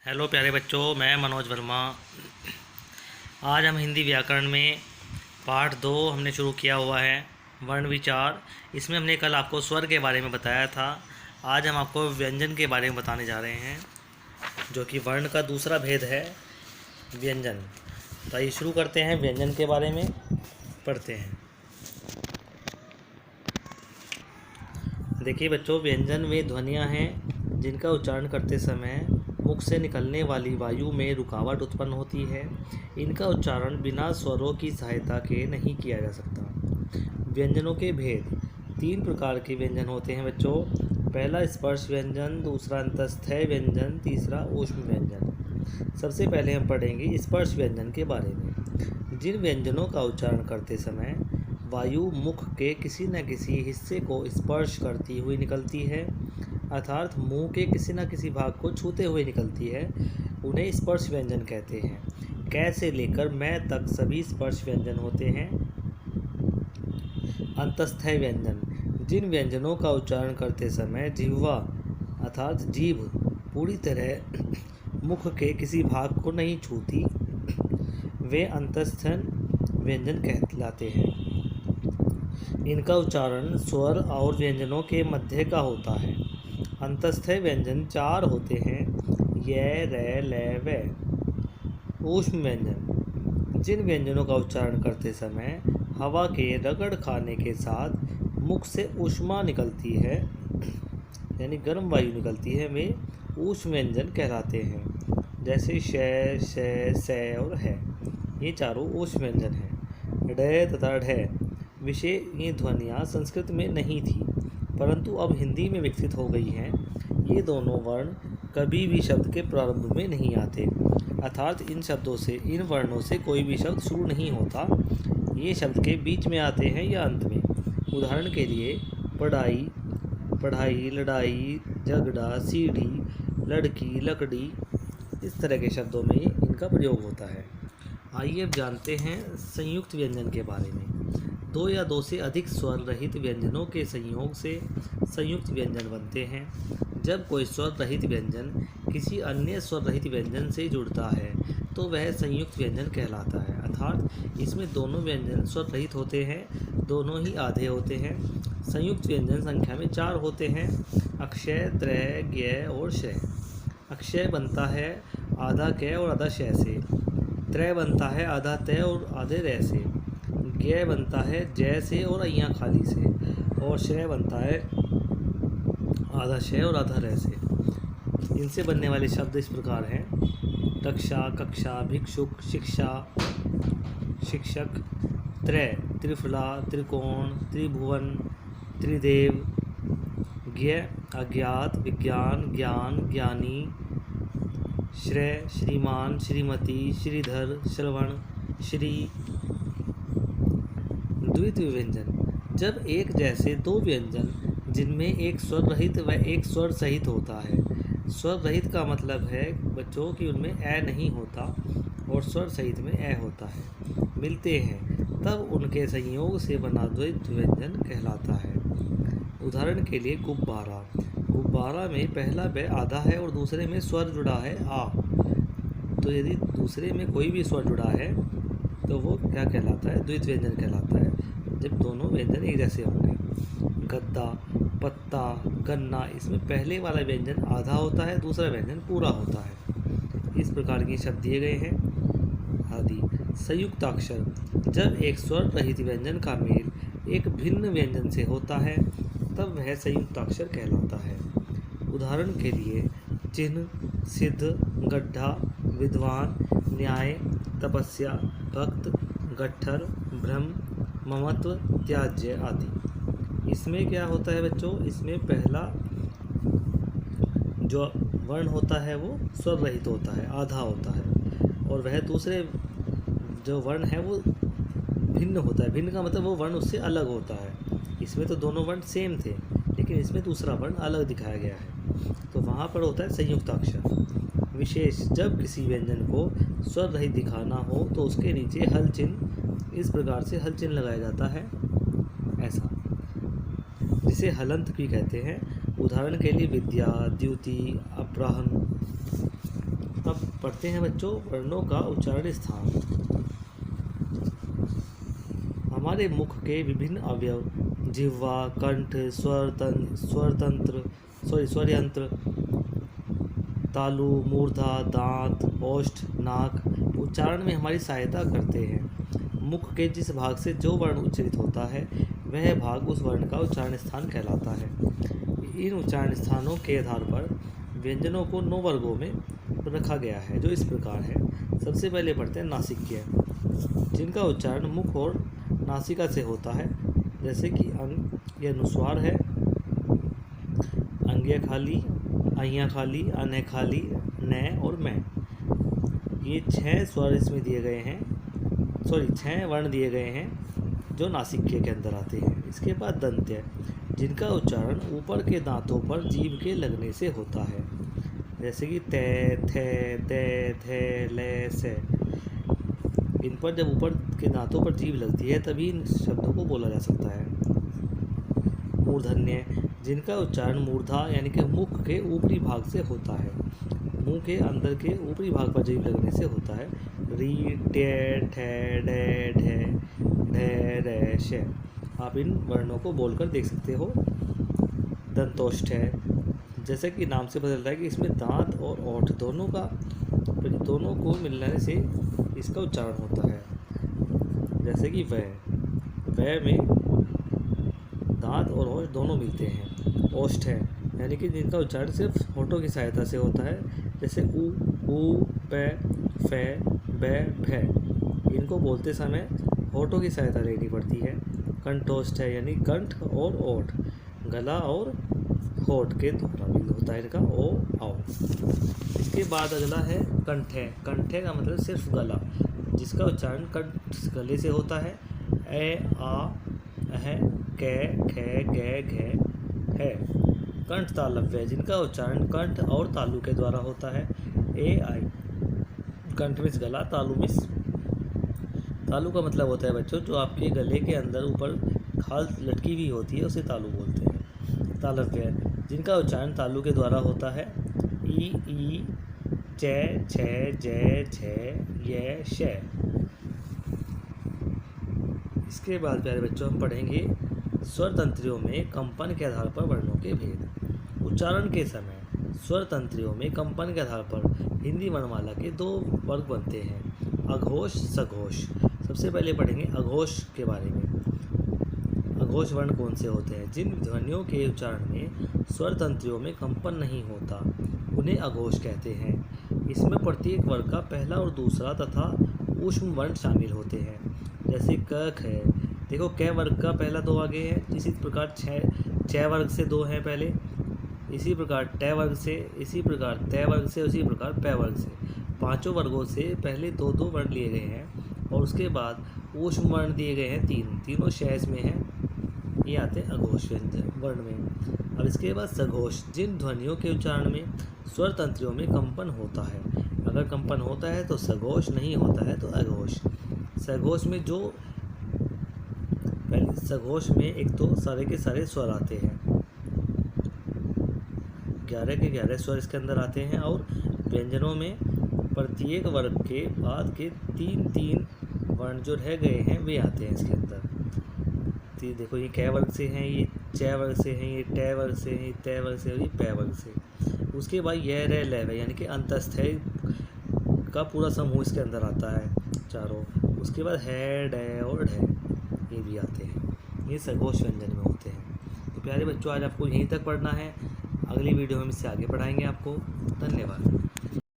Hello प्यारे बच्चों, मैं मनोज वर्मा। आज हम हिंदी व्याकरण में पाठ 2 हमने शुरू किया हुआ है, वर्ण विचार। इसमें हमने कल आपको स्वर के बारे में बताया था। आज हम आपको व्यंजन के बारे में बताने जा रहे हैं, जो कि वर्ण का दूसरा भेद है, व्यंजन। तो आइए शुरू करते हैं, व्यंजन के बारे में पढ़ते हैं। देखिए बच्चों, व्यंजन वे ध्वनियाँ हैं जिनका उच्चारण करते समय मुख से निकलने वाली वायु में रुकावट उत्पन्न होती है। इनका उच्चारण बिना स्वरों की सहायता के नहीं किया जा सकता। व्यंजनों के भेद। 3 प्रकार के व्यंजन होते हैं बच्चों। पहला स्पर्श व्यंजन, दूसरा अंतस्थैय व्यंजन, तीसरा ऊष्म व्यंजन। सबसे पहले हम पढ़ेंगे स्पर्श व्यंजन के बारे में। जिन व्यंजनों का उच्चारण करते समय वायु मुख के किसी न किसी हिस्से को स्पर्श करती हुई निकलती है, अर्थात मुंह के किसी न किसी भाग को छूते हुए निकलती है, उन्हें स्पर्श व्यंजन कहते हैं। कै से लेकर मैं तक सभी स्पर्श व्यंजन होते हैं। अंतस्थैय व्यंजन। जिन व्यंजनों का उच्चारण करते समय जिह्वा अर्थात जीभ पूरी तरह मुख के किसी भाग को नहीं छूती, वे अंतस्थैय व्यंजन कहलाते हैं। इनका उच्चारण स्वर और व्यंजनों के मध्य का होता है। अंतस्थैय व्यंजन 4 होते हैं, य, रै, लै, व। ऊष्म व्यंजन। जिन व्यंजनों का उच्चारण करते समय हवा के रगड़ खाने के साथ मुख से ऊष्मा निकलती है, यानी गर्म वायु निकलती है, वे ऊष्म व्यंजन कहलाते हैं। जैसे श, स और है, ये चारों ऊष्म व्यंजन हैं। ड तथा ढ विषय ये ध्वनियाँ संस्कृत में नहीं थी, परंतु अब हिंदी में विकसित हो गई हैं। ये दोनों वर्ण कभी भी शब्द के प्रारंभ में नहीं आते, अर्थात इन वर्णों से कोई भी शब्द शुरू नहीं होता। ये शब्द के बीच में आते हैं या अंत में। उदाहरण के लिए पढ़ाई, पढ़ाई, लड़ाई, झगड़ा, सीढ़ी, लड़की, लकड़ी, इस तरह के शब्दों में इनका प्रयोग होता है। आइए अब जानते हैं संयुक्त व्यंजन के बारे में। 2 या 2 से अधिक स्वर रहित व्यंजनों के संयोग से संयुक्त व्यंजन बनते हैं। जब कोई स्वर रहित व्यंजन किसी अन्य स्वर रहित व्यंजन से जुड़ता है तो वह संयुक्त व्यंजन कहलाता है, अर्थात इसमें दोनों व्यंजन स्वर रहित होते हैं, दोनों ही आधे होते हैं। संयुक्त व्यंजन संख्या में 4 होते हैं, अक्षय, त्रय, ज्ञ और शय। अक्षय बनता है आधा क और आधा श से, त्रय बनता है आधा तय और आधे रै से, ज्ञ बनता है जय से और अय्या खाली से, और शय बनता है आधा शय और आधा रै से। इनसे बनने वाले शब्द इस प्रकार हैं: रक्षा, कक्षा, भिक्षुक, शिक्षा, शिक्षक। त्रय, त्रिफला, त्रिकोण, त्रिभुवन, त्रिदेव। ज्ञ, अज्ञात, विज्ञान, ज्ञान, ज्ञानी। श्रेय, श्रीमान, श्रीमती, श्रीधर, श्रवण, श्री। द्वितीय व्यंजन। जब एक जैसे 2 व्यंजन जिनमें एक स्वर रहित व एक स्वर सहित होता है। स्वर रहित का मतलब है बच्चों कि उनमें ए नहीं होता और स्वर सहित में ए होता है, मिलते हैं, तब उनके संयोग से बना द्वैत व्यंजन कहलाता है। उदाहरण के लिए गुब्बारा। गुब्बारा में पहला ब आधा है और दूसरे में स्वर जुड़ा है आ, तो यदि दूसरे में कोई भी स्वर जुड़ा है तो वो क्या कहलाता है? द्वित व्यंजन कहलाता है, जब दोनों व्यंजन एक जैसे होंगे। गद्दा, पत्ता, गन्ना, इसमें पहले वाला व्यंजन आधा होता है, दूसरा व्यंजन पूरा होता है। इस प्रकार के शब्द दिए गए हैं आदि। संयुक्ताक्षर। जब एक स्वर रहित व्यंजन का मेल एक भिन्न व्यंजन से होता है तब वह संयुक्ताक्षर कहलाता है। उदाहरण के लिए चिन्ह, सिद्ध, गड्ढा, विद्वान, न्याय, तपस्या, भक्त, गट्ठर, भ्रम, ममत्व, त्याज्य आदि। इसमें क्या होता है बच्चों? इसमें पहला जो वर्ण होता है वो स्वर रहित होता है, आधा होता है, और वह दूसरे जो वर्ण है वो भिन्न होता है। भिन्न का मतलब वो वर्ण उससे अलग होता है। इसमें तो दोनों वर्ण सेम थे, लेकिन इसमें दूसरा वर्ण अलग दिखाया गया है, तो वहाँ पर होता है संयुक्ताक्षर। विशेष। जब किसी व्यंजन को स्वर रहित दिखाना हो तो उसके नीचे हल चिन्ह, इस प्रकार से हल चिन्ह लगाया जाता है, ऐसा, जिसे हलंत भी कहते हैं। उदाहरण के लिए विद्या, द्युति, अपराह्न पढ़ते हैं बच्चों वर्णों का उच्चारण स्थान। हमारे मुख के विभिन्न अवयव जिह्वा, कंठ, स्वरयंत्र, तालु, मूर्धा, दांत, ओष्ठ, नाक उच्चारण में हमारी सहायता करते हैं। मुख के जिस भाग से जो वर्ण उच्चारित होता है वह भाग उस वर्ण का उच्चारण स्थान कहलाता है। इन उच्चारण स्थानों के आधार पर व्यंजनों को 9 वर्गों में रखा गया है, जो इस प्रकार है। सबसे पहले पढ़ते हैं नासिक्य, जिनका उच्चारण मुख और नासिका से होता है, जैसे कि अंग या अनुस्वार है, अंग्य खाली, अइयाँ खाली, अनय खाली, न और मैं। ये 6 स्वर इसमें दिए गए हैं, 6 वर्ण दिए गए हैं जो नासिक्य के अंदर आते हैं। इसके बाद दंत्य, जिनका उच्चारण ऊपर के दांतों पर जीभ के लगने से होता है, जैसे कि ते, थे, ते, थे, ले, से। इन पर जब ऊपर के दांतों पर जीभ लगती है तभी इन शब्दों को बोला जा सकता है। मूर्धन्य, जिनका उच्चारण मूर्धा यानी कि मुख के ऊपरी भाग से होता है, मुंह के अंदर के ऊपरी भाग पर जीभ लगने से होता है। री, टे, ठे, डे, ढे, ढे, रे, शे। आप इन वर्णों को बोलकर देख सकते हो। दंतोष्ठ है, जैसे कि नाम से पता चलता है कि इसमें दांत और ओठ दोनों को मिलने से इसका उच्चारण होता है, जैसे कि वह में दांत और ओठ दोनों मिलते हैं। ओष्ठ है, यानी कि जिनका उच्चारण सिर्फ होठों की सहायता से होता है, जैसे ऊ, पे, फे, बे, भे। इनको बोलते समय होठों की सहायता लेनी पड़ती है। कंठोष्ठ है, यानी कंठ और ओठ, गला और होठ के द्वारा भी होता है इनका ओ आओ। इसके बाद अगला है कंठे। कंठे का मतलब सिर्फ गला, जिसका उच्चारण कंठ गले से होता है। ए, आ, अह, कै, खे, गे, घे, है। कंठ तालव्य, जिनका उच्चारण कंठ और तालु के द्वारा होता है। ए, आई। कंठ में गला, तालु का मतलब होता है बच्चों जो आपके गले के अंदर ऊपर खाल लटकी हुई होती है, उसे तालु बोलते हैं। तालव्य, जिनका उच्चारण तालु के द्वारा होता है। ई, चे, छे, जे, झे, ये, शे। इसके बाद प्यारे बच्चों हम पढ़ेंगे स्वर तंत्रियों में कंपन के आधार पर वर्णों के भेद। उच्चारण के समय स्वर तंत्रियों में कंपन के आधार पर हिंदी वर्णमाला के 2 वर्ग बनते हैं, अघोष, सघोष। सबसे पहले पढ़ेंगे अघोष के बारे में। अघोष वर्ण कौन से होते हैं? जिन ध्वनियों के उच्चारण में स्वर तंत्रियों में कंपन नहीं होता उन्हें अघोष कहते हैं। इसमें प्रत्येक वर्ग का पहला और दूसरा तथा ऊष्म वर्ण शामिल होते हैं, जैसे क, ख। देखो क वर्ग का पहला 2 आगे है, इसी प्रकार छ वर्ग से 2 हैं पहले, इसी प्रकार ट वर्ग से, इसी प्रकार त वर्ग से, उसी प्रकार प वर्ग से। 5 वर्गों से पहले 2-2 वर्ण लिए गए हैं और उसके बाद ऊष्म वर्ण दिए गए हैं 3, तीनों शेष में हैं, ये आते हैं अघोष व्यंजन वर्ण में। और इसके बाद सघोष, जिन ध्वनियों के उच्चारण में स्वर तंत्रियों में कंपन होता है, अगर कंपन होता है तो सघोष, नहीं होता है तो अघोष। सघोष में सघोष में एक तो सारे के सारे स्वर आते हैं, 11 के 11 स्वर इसके अंदर आते हैं और व्यंजनों में प्रत्येक वर्ग के बाद के 3-3 वर्ण जो रह गए हैं वे आते हैं इसके अंदर। तो देखो ये कै वर्ग से हैं, ये च वर्ग से हैं, ये ट वर्ग से हैं, ये त वर्ग से और ये पै वर्ग से। उसके बाद यह रे ले यानी कि अंतस्थ है का पूरा समूह इसके अंदर आता है चारों। उसके बाद है, ड और ढ ये भी आते हैं, ये सघोष व्यंजन में होते हैं। तो प्यारे बच्चों आज आपको यहीं तक पढ़ना है, अगली वीडियो में इससे आगे पढ़ाएंगे आपको। धन्यवाद।